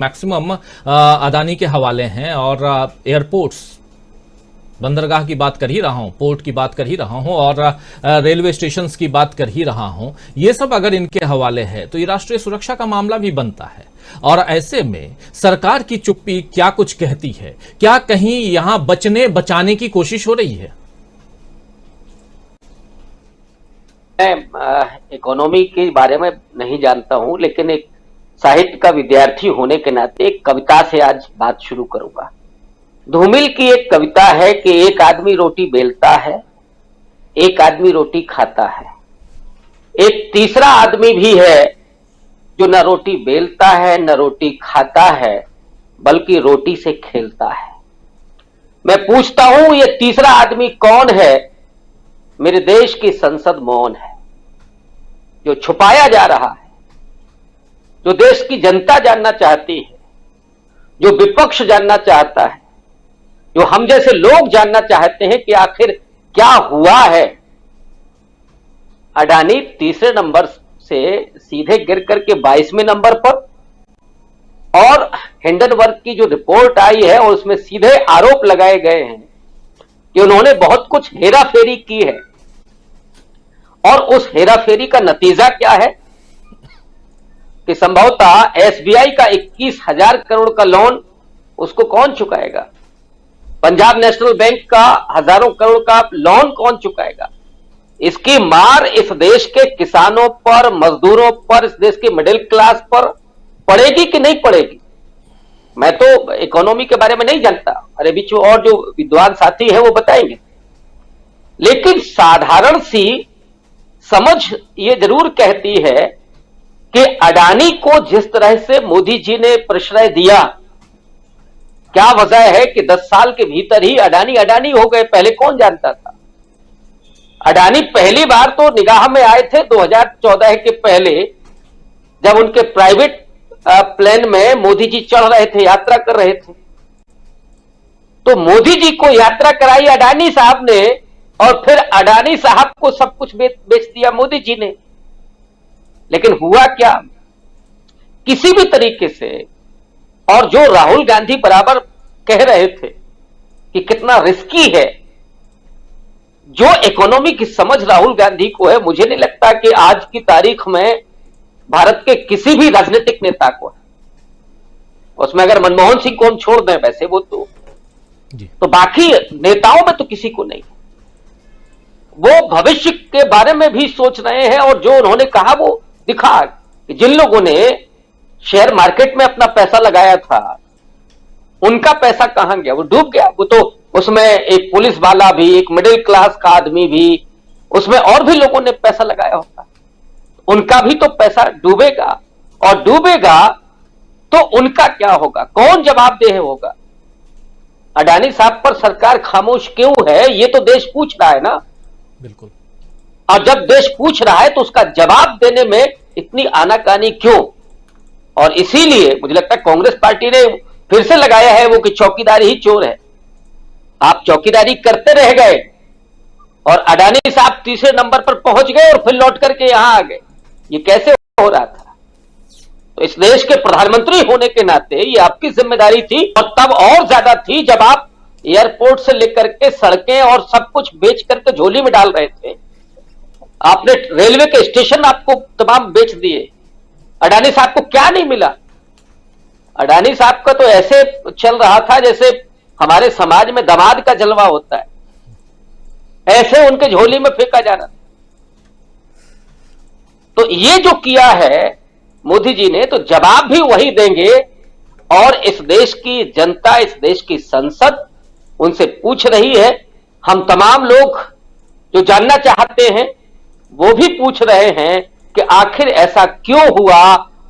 Maximum Adani के हवाले हैं और एयरपोर्ट्स, बंदरगाह की बात कर ही रहा हूं, पोर्ट की बात कर ही रहा हूं और रेलवे स्टेशंस की बात कर ही रहा हूं। ये सब अगर इनके हवाले है तो ये राष्ट्रीय सुरक्षा का मामला भी बनता है। और ऐसे में सरकार की चुप्पी क्या कुछ कहती है? क्या कहीं यहां बचाने की कोशिश हो रही है? मैं इकोनॉमी के बारे में नहीं जानता हूं, लेकिन एक साहित्य का विद्यार्थी होने के नाते एक कविता से आज बात शुरू करूंगा। धूमिल की एक कविता है कि एक आदमी रोटी बेलता है, एक आदमी रोटी खाता है, एक तीसरा आदमी भी है जो न रोटी बेलता है न रोटी खाता है, बल्कि रोटी से खेलता है। मैं पूछता हूं ये तीसरा आदमी कौन है? मेरे देश की संसद मौन है। जो छुपाया जा रहा है, जो देश की जनता जानना चाहती है, जो विपक्ष जानना चाहता है, जो हम जैसे लोग जानना चाहते हैं कि आखिर क्या हुआ है। अडानी तीसरे नंबर से सीधे गिर करके 22वें नंबर पर, और हिंडनबर्ग की जो रिपोर्ट आई है और उसमें सीधे आरोप लगाए गए हैं कि उन्होंने बहुत कुछ हेराफेरी की है। और उस हेराफेरी का नतीजा क्या है कि संभवतः एसबीआई का 21,000 करोड़ का लोन उसको कौन चुकाएगा? पंजाब नेशनल बैंक का हजारों करोड़ का लोन कौन चुकाएगा? इसकी मार इस देश के किसानों पर, मजदूरों पर, इस देश के मिडिल क्लास पर पड़ेगी कि नहीं पड़ेगी? मैं तो इकोनॉमी के बारे में नहीं जानता, अरे बीच और जो विद्वान साथी हैं वो बताएंगे, लेकिन साधारण सी समझ ये जरूर कहती है कि अडानी को जिस तरह से मोदी जी ने प्रश्रय दिया, क्या वजह है कि 10 साल के भीतर ही अडानी अडानी हो गए? पहले कौन जानता था? अडानी पहली बार तो निगाह में आए थे 2014 के पहले, जब उनके प्राइवेट प्लेन में मोदी जी चढ़ रहे थे, यात्रा कर रहे थे। तो मोदी जी को यात्रा कराई अडानी साहब ने, और फिर अडानी साहब को सब कुछ बेच दिया मोदी जी ने। लेकिन हुआ क्या? किसी भी तरीके से, और जो राहुल गांधी बराबर कह रहे थे कि कितना रिस्की है, जो इकोनॉमी की समझ राहुल गांधी को है, मुझे नहीं लगता कि आज की तारीख में भारत के किसी भी राजनीतिक नेता को है। उसमें अगर मनमोहन सिंह को हम छोड़ दें, वैसे वो तो बाकी नेताओं में तो किसी को नहीं। वो भविष्य के बारे में भी सोच रहे हैं, और जो उन्होंने कहा वो दिखा कि जिन लोगों ने शेयर मार्केट में अपना पैसा लगाया था, उनका पैसा कहां गया? वो डूब गया। वो तो उसमें एक पुलिस वाला भी, एक मिडिल क्लास का आदमी भी, उसमें और भी लोगों ने पैसा लगाया होगा, उनका भी तो पैसा डूबेगा। और डूबेगा तो उनका क्या होगा? कौन जवाबदेह होगा? अडानी साहब पर सरकार खामोश क्यों है? ये तो देश पूछ रहा है ना। बिल्कुल। और जब देश पूछ रहा है तो उसका जवाब देने में इतनी आनाकानी क्यों? और इसीलिए मुझे लगता है कांग्रेस पार्टी ने फिर से लगाया है वो कि चौकीदारी ही चोर है। आप चौकीदारी करते रह गए और अडानी साहब तीसरे नंबर पर पहुंच गए और फिर लौट करके यहां आ गए। ये कैसे हो रहा था? तो इस देश के प्रधानमंत्री होने के नाते ये आपकी जिम्मेदारी थी, और तब और ज्यादा थी जब आप एयरपोर्ट से लेकर के सड़कें और सब कुछ बेच करके झोली में डाल रहे थे। आपने रेलवे के स्टेशन आपको तमाम बेच दिए। अडानी साहब को क्या नहीं मिला? अडानी साहब का तो ऐसे चल रहा था जैसे हमारे समाज में दामाद का जलवा होता है, ऐसे उनके झोली में फेंका जा रहा। तो ये जो किया है मोदी जी ने, तो जवाब भी वही देंगे। और इस देश की जनता, इस देश की संसद उनसे पूछ रही है। हम तमाम लोग जो जानना चाहते हैं वो भी पूछ रहे हैं कि आखिर ऐसा क्यों हुआ,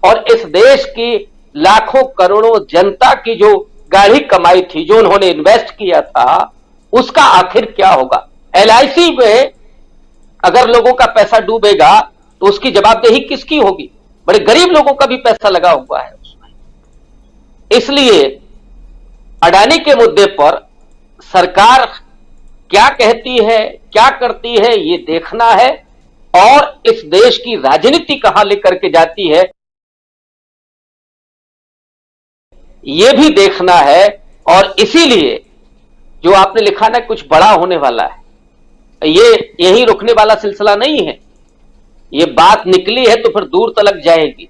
और इस देश की लाखों करोड़ों जनता की जो गाढ़ी कमाई थी, जो उन्होंने इन्वेस्ट किया था, उसका आखिर क्या होगा? एलआईसी में अगर लोगों का पैसा डूबेगा तो उसकी जवाबदेही किसकी होगी? बड़े गरीब लोगों का भी पैसा लगा हुआ है उसमें। इसलिए अडानी के मुद्दे पर सरकार क्या कहती है, क्या करती है, ये देखना है। और इस देश की राजनीति कहां लेकर के जाती है, ये भी देखना है। और इसीलिए जो आपने लिखा ना कुछ बड़ा होने वाला है, ये यही रुकने वाला सिलसिला नहीं है। ये बात निकली है तो फिर दूर तक जाएगी।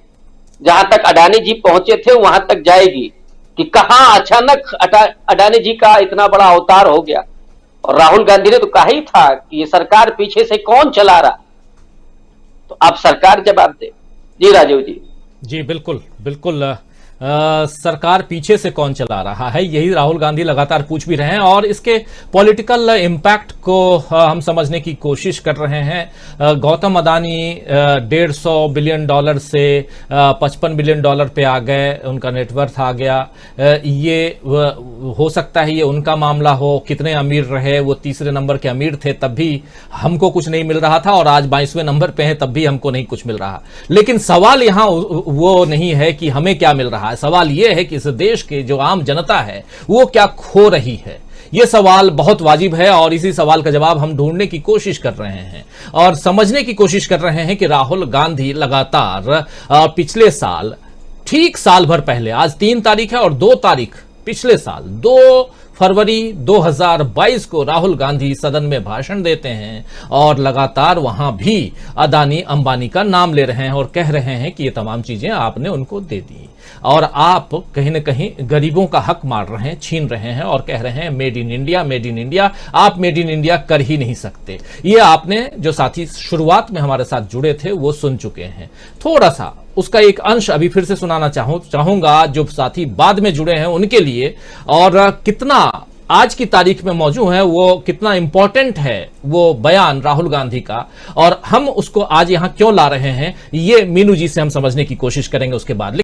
जहां तक अडानी जी पहुंचे थे वहां तक जाएगी कि कहां अचानक अडानी जी का इतना बड़ा अवतार हो गया। और राहुल गांधी ने तो कहा ही था कि ये सरकार पीछे से कौन चला रहा, तो अब सरकार जवाब दे। जी राजीव जी। जी बिल्कुल बिल्कुल। सरकार पीछे से कौन चला रहा है, यही राहुल गांधी लगातार पूछ भी रहे हैं और इसके पॉलिटिकल इम्पैक्ट को हम समझने की कोशिश कर रहे हैं। गौतम अडानी $150 बिलियन से $55 बिलियन पे आ गए, उनका नेटवर्थ आ गया। ये हो सकता है ये उनका मामला हो, कितने अमीर रहे, वो तीसरे नंबर के अमीर थे तब भी हमको कुछ नहीं मिल रहा था और आज 22वें नंबर पे हैं तब भी हमको नहीं कुछ मिल रहा। लेकिन सवाल यहां वो नहीं है कि हमें क्या मिल रहा है, सवाल यह है कि इस देश के जो आम जनता है वो क्या खो रही है। यह सवाल बहुत वाजिब है और इसी सवाल का जवाब हम ढूंढने की कोशिश कर रहे हैं और समझने की कोशिश कर रहे हैं कि राहुल गांधी लगातार पिछले साल, ठीक साल भर पहले, आज 3 तारीख है और 2 तारीख पिछले साल 2 फरवरी 2022 को राहुल गांधी सदन में भाषण देते हैं और लगातार वहां भी अदानी अंबानी का नाम ले रहे हैं और कह रहे हैं कि ये तमाम चीजें आपने उनको दे दी और आप कहीं न कहीं गरीबों का हक मार रहे हैं, छीन रहे हैं और कह रहे हैं made in India, made in India. आप मेड इन इंडिया कर ही नहीं सकते। ये आपने जो साथी शुरुआत में हमारे साथ जुड़े थे वो सुन चुके हैं। थोड़ा सा उसका एक अंश अभी फिर से सुनाना चाहूंगा जो साथी बाद में जुड़े हैं उनके लिए, और कितना आज की तारीख में मौजूद है, वो कितना इंपॉर्टेंट है वो बयान राहुल गांधी का, और हम उसको आज यहां क्यों ला रहे हैं ये मीनू जी से हम समझने की कोशिश करेंगे उसके बाद।